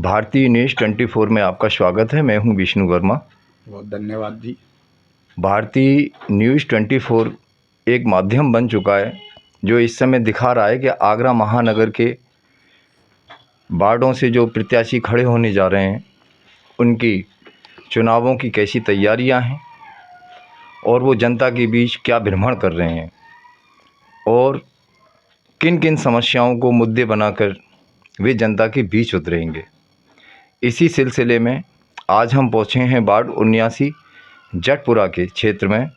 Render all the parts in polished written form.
भारतीय न्यूज़ 24 में आपका स्वागत है। मैं हूं विष्णु वर्मा। बहुत धन्यवाद जी। भारतीय न्यूज़ 24 एक माध्यम बन चुका है जो इस समय दिखा रहा है कि आगरा महानगर के वार्डों से जो प्रत्याशी खड़े होने जा रहे हैं उनकी चुनावों की कैसी तैयारियां हैं और वो जनता के बीच क्या भ्रमण कर रहे हैं और किन किन समस्याओं को मुद्दे बनाकर वे जनता के बीच उतरेंगे। इसी सिलसिले में आज हम पहुँचे हैं वार्ड 79 जटपुरा के क्षेत्र में,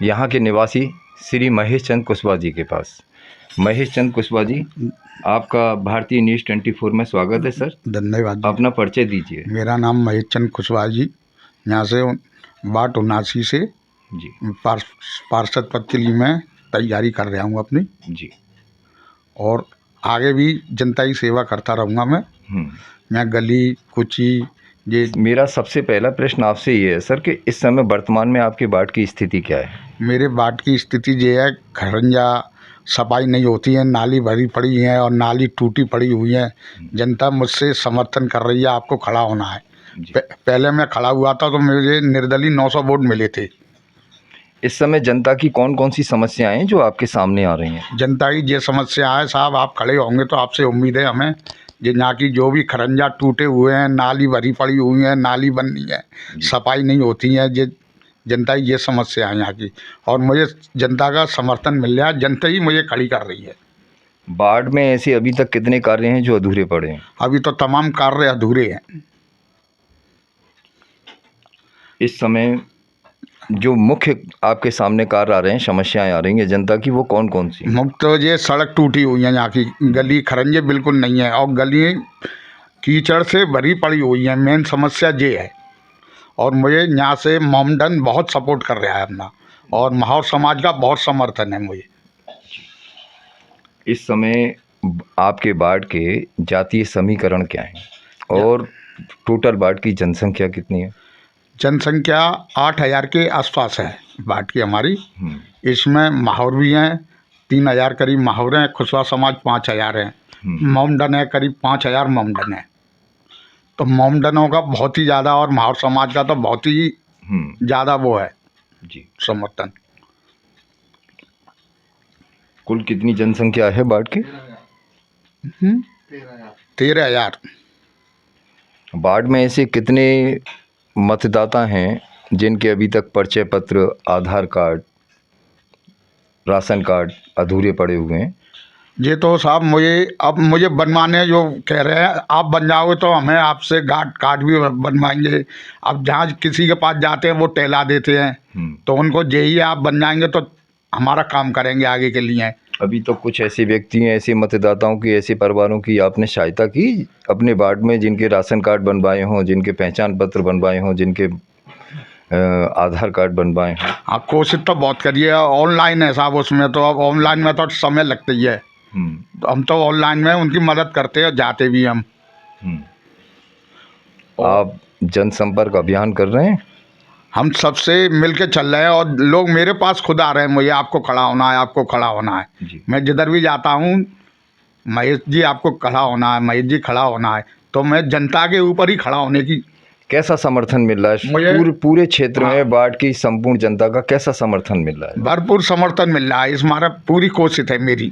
यहाँ के निवासी श्री महेश चंद कुशवाहा जी के पास। महेश चंद कुशवाहा जी, आपका भारतीय न्यूज़ 24 में स्वागत है सर। धन्यवाद। अपना परिचय दीजिए। मेरा नाम महेश चंद कुशवाहा जी, यहाँ से वार्ड 79 से जी पार्षद पद के लिए मैं तैयारी कर रहा हूँ अपनी जी, और आगे भी जनता की सेवा करता रहूँगा मैं। मैं गली कुची ये मेरा सबसे पहला प्रश्न आपसे ये है सर कि इस समय वर्तमान में आपके वार्ड की स्थिति क्या है? मेरे वार्ड की स्थिति ये है, खरंजा सफाई नहीं होती है, नाली भरी पड़ी है और नाली टूटी पड़ी हुई है। जनता मुझसे समर्थन कर रही है, आपको खड़ा होना है। पहले मैं खड़ा हुआ था तो मुझे निर्दलीय 900 वोट मिले थे। इस समय जनता की कौन कौन सी समस्याएं हैं जो आपके सामने आ रही हैं? जनता की ये समस्या है साहब, आप खड़े होंगे तो आपसे उम्मीद है हमें, ये यहाँ की जो भी खरंजा टूटे हुए हैं, नाली भरी पड़ी हुई है, नाली बननी है, सफाई नहीं होती है, ये जनता की ये समस्या है यहाँ की। और मुझे जनता का समर्थन मिल रहा है, जनता ही मुझे खड़ी कर रही है। वार्ड में ऐसे अभी तक कितने कार्य हैं जो अधूरे पड़े हैं? अभी तो तमाम कार्य अधूरे हैं। इस समय जो मुख्य आपके सामने कार्य आ रहे हैं, समस्याएं आ रही हैं जनता की, वो कौन कौन सी? मुख्य तो ये सड़क टूटी हुई है, यहाँ की गली खरंजे बिल्कुल नहीं है और गली कीचड़ से भरी पड़ी हुई है, मेन समस्या ये है। और मुझे यहाँ से मोमडन बहुत सपोर्ट कर रहा है अपना, और माहौर समाज का बहुत समर्थन है मुझे। इस समय आपके वार्ड के जातीय समीकरण क्या हैं और टोटल वार्ड की जनसंख्या कितनी है? जनसंख्या 8000 के आसपास है वार्ड की हमारी। इसमें माहौर भी हैं, 3000 करीब माहौर हैं, कुशवाहा समाज 5000 हैं, मोमडन है करीब 5000 मोमडन है। तो मोमडनों का बहुत ही ज़्यादा और माहौर समाज का तो बहुत ही ज़्यादा वो है जी समर्थन। कुल कितनी जनसंख्या है वार्ड की? 13,000। वार्ड में ऐसे कितने मतदाता हैं जिनके अभी तक परिचय पत्र, आधार कार्ड, राशन कार्ड अधूरे पड़े हुए हैं? ये तो साहब मुझे बनवाने जो कह रहे हैं, आप बन जाओगे तो हमें आपसे कार्ड भी बनवाएंगे। अब जहाँ किसी के पास जाते हैं वो टहला देते हैं, तो उनको यही आप बन जाएंगे तो हमारा काम करेंगे आगे के लिए। अभी तो कुछ ऐसे व्यक्ति हैं, ऐसे मतदाताओं की, ऐसे परिवारों की आपने सहायता की अपने वार्ड में जिनके राशन कार्ड बनवाए हों, जिनके पहचान पत्र बनवाए हों, जिनके आधार कार्ड बनवाए हों? हाँ, कोशिश तो बहुत करिए। ऑनलाइन है साहब उसमें, तो अब ऑनलाइन में तो समय लगता ही है, तो हम तो ऑनलाइन में उनकी मदद करते हैं, जाते भी हम। आप जनसंपर्क अभियान कर रहे हैं? हम सबसे मिलके चल रहे हैं और लोग मेरे पास खुद आ रहे हैं, मुझे आपको खड़ा होना है, आपको खड़ा होना है। मैं जिधर भी जाता हूँ, महेश जी आपको खड़ा होना है, महेश जी खड़ा होना है, तो मैं जनता के ऊपर ही खड़ा होने की। कैसा समर्थन मिल रहा है पूरे क्षेत्र में? वार्ड की संपूर्ण जनता का कैसा समर्थन मिल रहा है? भरपूर समर्थन मिल रहा है, इस मारा पूरी कोशिश है मेरी।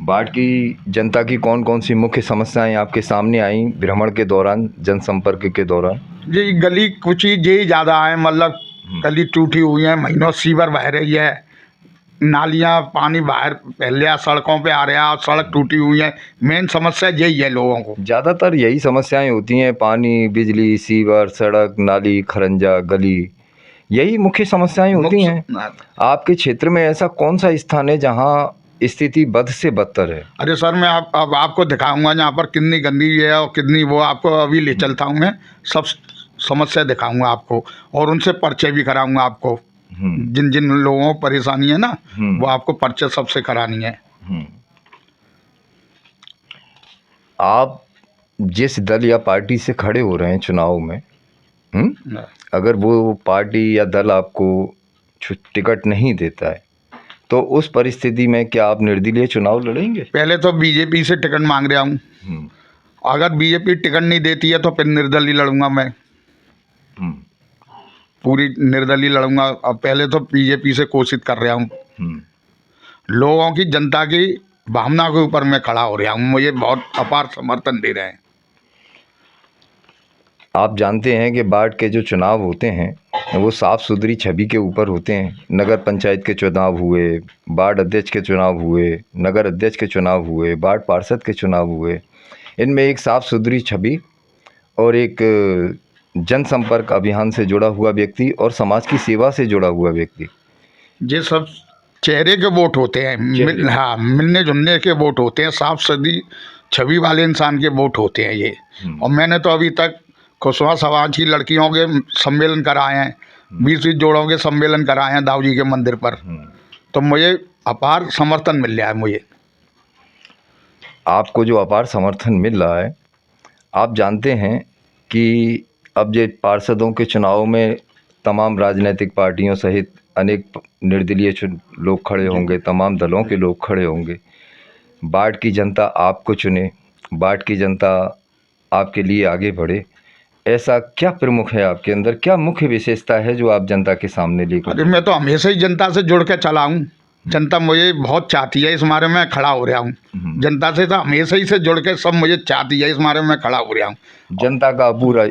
वार्ड की जनता की कौन कौन सी मुख्य समस्याएं आपके सामने आई भ्रमण के दौरान, जनसंपर्क के दौरान? ये गली कुछ ही यही ज़्यादा है, मतलब गली टूटी हुई है, महीनों सीवर बह रही है, नालियाँ पानी बाहर फैल रहा, सड़कों पे आ रहा, सड़क टूटी हुई है। मेन समस्या यही है लोगों को। ज़्यादातर यही समस्याएं होती हैं, पानी, बिजली, सीवर, सड़क, नाली, खरंजा, गली, यही मुख्य समस्याएं होती हैं। आपके क्षेत्र में ऐसा कौन सा स्थान है जहां स्थिति बद से बदतर है? अरे सर, मैं अब आपको दिखाऊंगा यहाँ पर कितनी गंदी है और कितनी वो, आपको अभी ले चलता हूँ मैं, सब समस्या दिखाऊंगा आपको और उनसे परिचय भी कराऊंगा आपको। जिन जिन लोगों को परेशानी है ना, वो आपको परिचय सबसे करानी है। आप जिस दल या पार्टी से खड़े हो रहे हैं चुनाव में, अगर वो पार्टी या दल आपको टिकट नहीं देता है तो उस परिस्थिति में क्या आप निर्दलीय चुनाव लड़ेंगे? पहले तो बीजेपी से टिकट मांग रहा हूँ अगर बीजेपी टिकट नहीं देती है तो फिर निर्दलीय लड़ूंगा मैं, हम्म, पूरी निर्दलीय लड़ूंगा। अब पहले तो बीजेपी से कोशिश कर रहा हूँ, हम्म। लोगों की, जनता की भावना के ऊपर मैं खड़ा हो रहा हूँ, मुझे बहुत अपार समर्थन दे रहे हैं। आप जानते हैं कि बाढ़ के जो चुनाव होते हैं वो साफ सुथरी छवि के ऊपर होते हैं। नगर पंचायत के चुनाव हुए, वार्ड अध्यक्ष के चुनाव हुए, नगर अध्यक्ष के चुनाव हुए, वार्ड पार्षद के चुनाव हुए। इनमें एक साफ सुथरी छवि और एक जनसंपर्क अभियान से जुड़ा हुआ व्यक्ति और समाज की सेवा से जुड़ा हुआ व्यक्ति, ये सब चेहरे के वोट होते हैं, हाँ, मिलने जुलने के वोट होते हैं, साफ सदी छवि वाले इंसान के वोट होते हैं ये। और मैंने तो अभी तक कुशवाहा समाज की लड़कियों के सम्मेलन कराए हैं, 20-20 जोड़ों के सम्मेलन कराए हैं दाऊ जी के मंदिर पर, तो मुझे अपार समर्थन मिल रहा है। मुझे आपको जो अपार समर्थन मिल रहा है, आप जानते हैं कि अब जो पार्षदों के चुनाव में तमाम राजनीतिक पार्टियों सहित अनेक निर्दलीय लोग खड़े होंगे, तमाम दलों के लोग खड़े होंगे। बाढ़ की जनता आपको चुने, बाढ़ की जनता आपके लिए आगे बढ़े, ऐसा क्या प्रमुख है आपके अंदर, क्या मुख्य विशेषता है जो आप जनता के सामने लेकर? अरे मैं तो हमेशा ही जनता से जुड़ के चला हूँ, जनता मुझे बहुत चाहती है, इस मारे में खड़ा हो रहा हूँ। जनता से तो हमेशा ही से जुड़ के सब मुझे चाहती है, इस मारे में खड़ा हो रहा हूँ। जनता का पूरा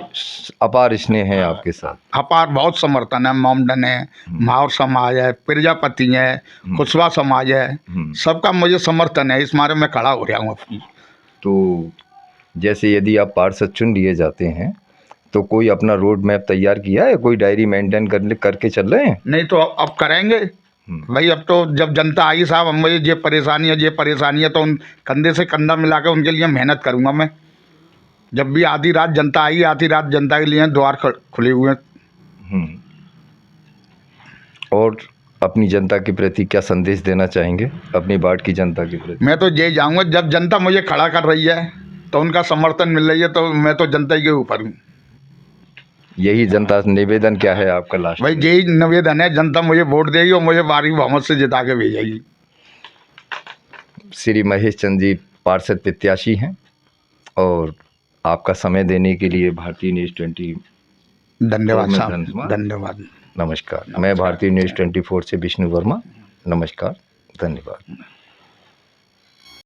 अपार स्नेह है आपके साथ, अपार बहुत समर्थन है। मोमडन है, माहौर समाज है, प्रजापति है, कुशवाहा समाज है, सबका मुझे समर्थन है, इस मारे में खड़ा हो रहा हूँ अपनी। तो जैसे यदि आप पार्षद चुन लिए जाते हैं तो कोई अपना रोड मैप तैयार किया है, कोई डायरी मेंटेन करके चल रहे हैं? नहीं तो अब करेंगे भाई। अब तो जब जनता आई साहब, अब मुझे ये परेशानी है तो उन कंधे से कंधा मिलाकर उनके लिए मेहनत करूंगा मैं। जब भी आधी रात जनता आई, आधी रात जनता के लिए द्वार खुले हुए हैं। और अपनी जनता के प्रति क्या संदेश देना चाहेंगे, अपनी बाढ़ की जनता के प्रति? मैं तो ये जाऊंगा, जब जनता मुझे खड़ा कर रही है तो उनका समर्थन मिल रही है, तो मैं तो जनता ही के ऊपर हूँ। यही जनता से निवेदन क्या है आपका लास्ट? भाई यही निवेदन है, जनता मुझे वोट देगी और मुझे बारी बहुमत से जिता के भेजेगी। श्री महेश चंद जी पार्षद प्रत्याशी हैं और आपका समय देने के लिए भारतीय न्यूज़ 20 धन्यवाद साहब, धन्यवाद, नमस्कार। मैं भारतीय न्यूज़ 24 से विष्णु वर्मा, नमस्कार, धन्यवाद।